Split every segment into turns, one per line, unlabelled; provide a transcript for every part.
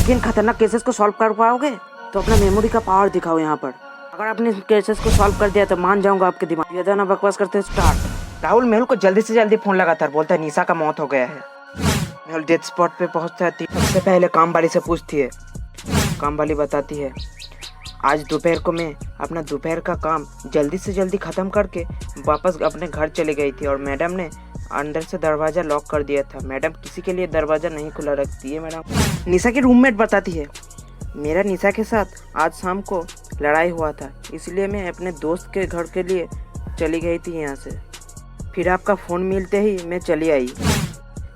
बाकी इन खतरनाक केसेस को सॉल्व कर पाओगे तो अपना मेमोरी का पावर दिखाओ यहाँ पर। अगर आपने इन केसेस को सॉल्व कर दिया तो मान जाऊंगा आपके दिमाग। ये ना बकवास करते स्टार्ट। राहुल मेहुल को जल्दी से जल्दी फोन लगाता है, बोलता है निशा का मौत हो गया है। मेहुल डेथ स्पॉट पे पहुंचता है। सबसे पहले काम वाली से पूछती है। काम वाली बताती है आज दोपहर को मैं अपना दोपहर का काम जल्दी से जल्दी ख़त्म करके वापस अपने घर चली गई थी और मैडम ने अंदर से दरवाज़ा लॉक कर दिया था। मैडम किसी के लिए दरवाज़ा नहीं खुला रखती है। मैडम निशा की रूममेट बताती है मेरा निशा के साथ आज शाम को लड़ाई हुआ था, इसलिए मैं अपने दोस्त के घर के लिए चली गई थी यहाँ से। फिर आपका फ़ोन मिलते ही मैं चली आई।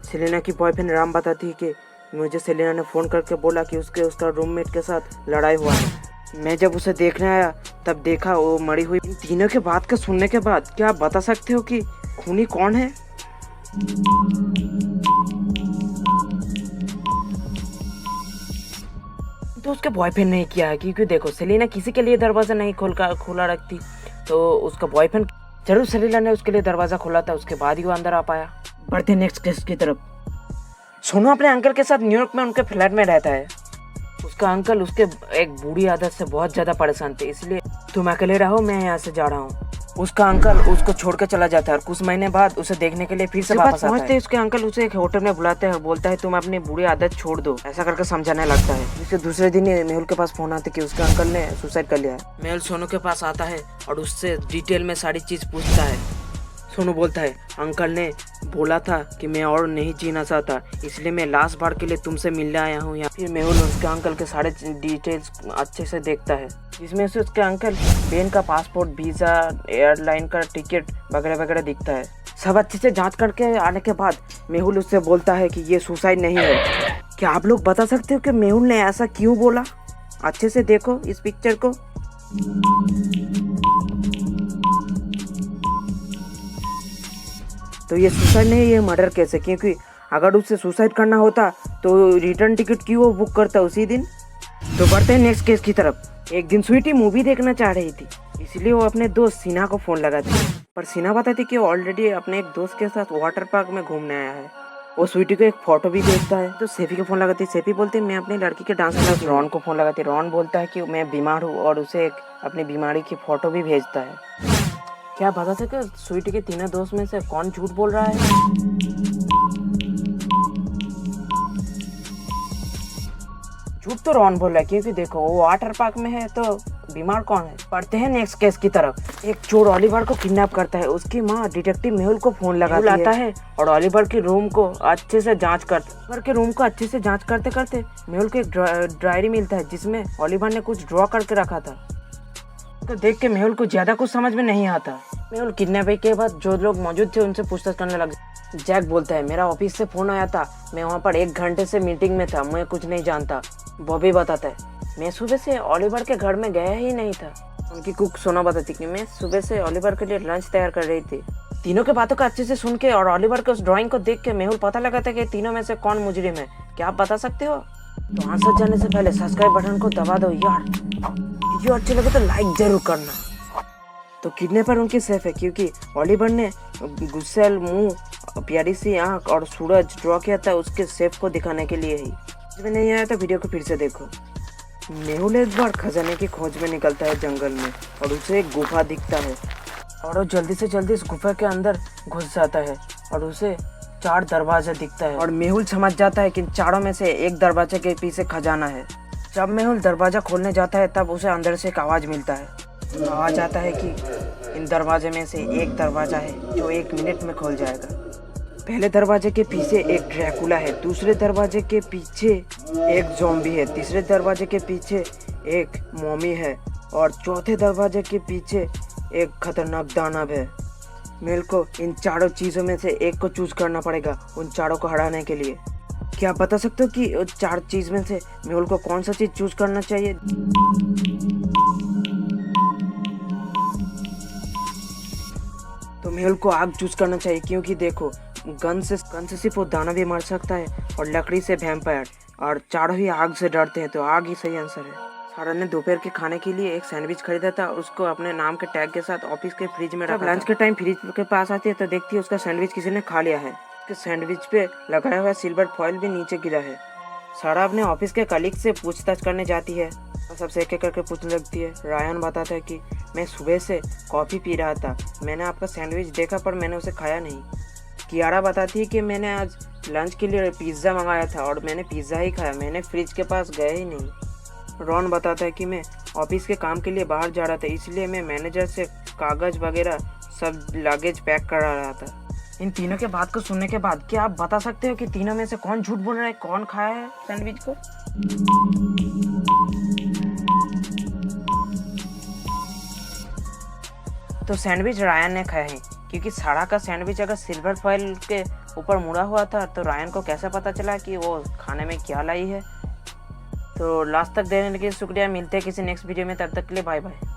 सेलिना की बॉयफ्रेंड राम बताती है कि मुझे सेलिना ने फ़ोन करके बोला कि उसका रूममेट के साथ लड़ाई हुआ है। मैं जब उसे देखने आया तब देखा वो मरी हुई। इन तीनों के बात के सुनने के बाद क्या आप बता सकते हो कि खूनी कौन है? तो उसके बॉयफ्रेंड ने किया है, क्योंकि देखो सेलिना किसी के लिए दरवाज़ा नहीं खुला रखती, तो उसका बॉयफ्रेंड जरूर सेलिना ने उसके लिए दरवाज़ा खोला था, उसके बाद ही वो अंदर आ पाया। बढ़ते नेक्स्ट केस की तरफ। सोनू अपने अंकल के साथ न्यूयॉर्क में उनके फ्लैट में रहता है। उसका अंकल उसके एक बुरी आदत से बहुत ज़्यादा परेशान थे, इसलिए तुम अकेले रहो, मैं यहाँ से जा रहा हूँ। उसका अंकल उसको छोड़ कर चला जाता है और कुछ महीने बाद उसे देखने के लिए फिर से वापस आता है। उसके अंकल उसे एक होटल में बुलाते हैं और बोलता है तुम अपनी बुरी आदत छोड़ दो, ऐसा करके समझाने लगता है। इसके दूसरे दिन ही मेहुल के पास फोन आता है कि उसके अंकल ने सुसाइड कर लिया है। मेहुल सोनू के पास आता है और उससे डिटेल में सारी चीज़ पूछता है। सोनू बोलता है अंकल ने बोला था कि मैं और नहीं जीना चाहता, इसलिए मैं लास्ट बार के लिए तुमसे मिलने आया हूँ यहाँ। फिर मेहुल उसके अंकल के सारे डिटेल्स अच्छे से देखता है, जिसमें से उसके अंकल बेन का पासपोर्ट, वीज़ा, एयरलाइन का टिकट वगैरह वगैरह दिखता है। सब अच्छे से जांच करके आने के बाद मेहुल उससे बोलता है कि ये सुसाइड नहीं है। क्या आप लोग बता सकते हो कि मेहुल ने ऐसा क्यों बोला? अच्छे से देखो इस पिक्चर को। तो ये सुसाइड नहीं, ये मर्डर केस है, क्योंकि अगर उससे सुसाइड करना होता तो रिटर्न टिकट क्यों वो बुक करता उसी दिन। तो बढ़ते हैं नेक्स्ट केस की तरफ। एक दिन स्वीटी मूवी देखना चाह रही थी, इसलिए वो अपने दोस्त सीना को फ़ोन लगाती है, पर सीना बताती कि वो ऑलरेडी अपने एक दोस्त के साथ वाटर पार्क में घूमने आया है। वो स्वीटी को एक फ़ोटो भी भेजता है, तो सेफी को फ़ोन लगाती है। सेफी बोलती है मैं अपनी लड़की के डांस क्लास। रॉन को फ़ोन लगाती है। रॉन बोलता है कि मैं बीमार हूँ और उसे एक अपनी बीमारी की फ़ोटो भी भेजता है। क्या बता सके स्वीटी के तीनों दोस्त में से कौन झूठ बोल रहा है? झूठ तो रॉन बोल रहा है, क्योंकि देखो वो वाटर पार्क में है, तो बीमार कौन है? पढ़ते हैं नेक्स्ट केस की तरफ। एक चोर ओलिवर को किडनैप करता है। उसकी माँ डिटेक्टिव मेहुल को फोन लगाता है और ओलिवर के रूम को अच्छे से जांच करते करते मेहुल को एक डायरी मिलता है, जिसमें ओलिवर ने कुछ ड्रॉ करके रखा था। तो देख के मेहुल को ज्यादा कुछ समझ में नहीं आता। मेहुल किडनैपिंग के बाद जो लोग मौजूद थे उनसे पूछताछ करने लगे। जैक बोलता है मेरा ऑफिस से फोन आया था, मैं वहाँ पर 1 घंटे से मीटिंग में था, मैं कुछ नहीं जानता। बॉबी बताता है मैं सुबह से ओलिवर के घर में गया ही नहीं था। उनकी कुक सोना बताती कि मैं सुबह से ओलिवर के लिए लंच तैयार कर रही थी। तीनों के बातों को अच्छे से सुन के और ओलिवर के उस ड्राइंग को देख के मेहुल पता लगाता है कि तीनों में से कौन मुजरिम है। क्या आप बता सकते हो? तो आंसर जाने से पहले सब्सक्राइब बटन को दबा दो यार। वीडियो अच्छे लगे तो लाइक जरूर करना। तो किडनैपर उनकी सेफ है, क्योंकि ओलिवर ने गुस्सेल मुंह, प्यारी सी आंख और सूरज ड्रॉ किया था उसके सेफ को दिखाने के लिए ही। इसमें नहीं आया तो वीडियो को फिर से देखो। मेहुल एक बार खजाने की खोज में निकलता है जंगल में और उसे एक गुफा दिखता है और वो जल्दी से जल्दी इस गुफा के अंदर घुस जाता है और उसे 4 दरवाजा दिखता है और मेहुल समझ जाता है कि चारों में से एक दरवाजे के पीछे खजाना है। जब मेहुल दरवाजा खोलने जाता है तब उसे अंदर से एक आवाज़ मिलता है। आवाज़ आता है कि इन दरवाजे में से एक दरवाजा है जो 1 मिनट में खोल जाएगा। पहले दरवाजे के पीछे एक ड्रैकुला है, दूसरे दरवाजे के पीछे एक ज़ॉम्बी है, तीसरे दरवाजे के पीछे एक मॉमी है और चौथे दरवाजे के पीछे एक खतरनाक दानव है। मेहुल को इन चारों चीज़ों में से एक को चूज करना पड़ेगा उन चारों को हराने के लिए। क्या आप बता सकते हो कि 4 चीज़ में से मेहुल को कौन सा चीज़ चूज करना चाहिए? तो मेहुल को आग चूज करना चाहिए, क्योंकि देखो गन से सिर्फ वो दानव भी मार सकता है और लकड़ी से वैम्पायर, और चारों ही आग से डरते हैं, तो आग ही सही आंसर है। सारा ने दोपहर के खाने के लिए एक सैंडविच खरीदा था और उसको अपने नाम के टैग के साथ ऑफिस के फ्रिज में रखा। लंच के टाइम फ्रिज के पास आती है तो देखती है उसका सैंडविच किसी ने खा लिया है। उसके सैंडविच पे लगाया हुआ सिल्वर फॉइल भी नीचे गिरा है। सारा अपने ऑफिस के कलीग से पूछताछ करने जाती है और सबसे एक एक करके पूछने लगती है। रायन बताता है कि मैं सुबह से कॉफ़ी पी रहा था, मैंने आपका सैंडविच देखा पर मैंने उसे खाया नहीं। कियारा बताती है कि मैंने आज लंच के लिए पिज़्ज़ा मंगाया था और मैंने पिज़्ज़ा ही खाया, मैंने फ्रिज के पास गया ही नहीं। रॉन बताता है कि मैं ऑफिस के काम के लिए बाहर जा रहा था, इसलिए मैं मैनेजर से कागज़ वगैरह सब लगेज पैक करा रहा था। इन तीनों के बात को सुनने के बाद क्या आप बता सकते हो कि तीनों में से कौन झूठ बोल रहा है, कौन खाया है सैंडविच को? तो सैंडविच रायन ने खाया है, क्योंकि सारा का सैंडविच अगर सिल्वर फॉइल के ऊपर मुड़ा हुआ था तो रायन को कैसे पता चला कि वो खाने में क्या लाई है। तो लास्ट तक देखने के लिए शुक्रिया, मिलते हैं किसी नेक्स्ट वीडियो में, तब तक के लिए बाय बाय।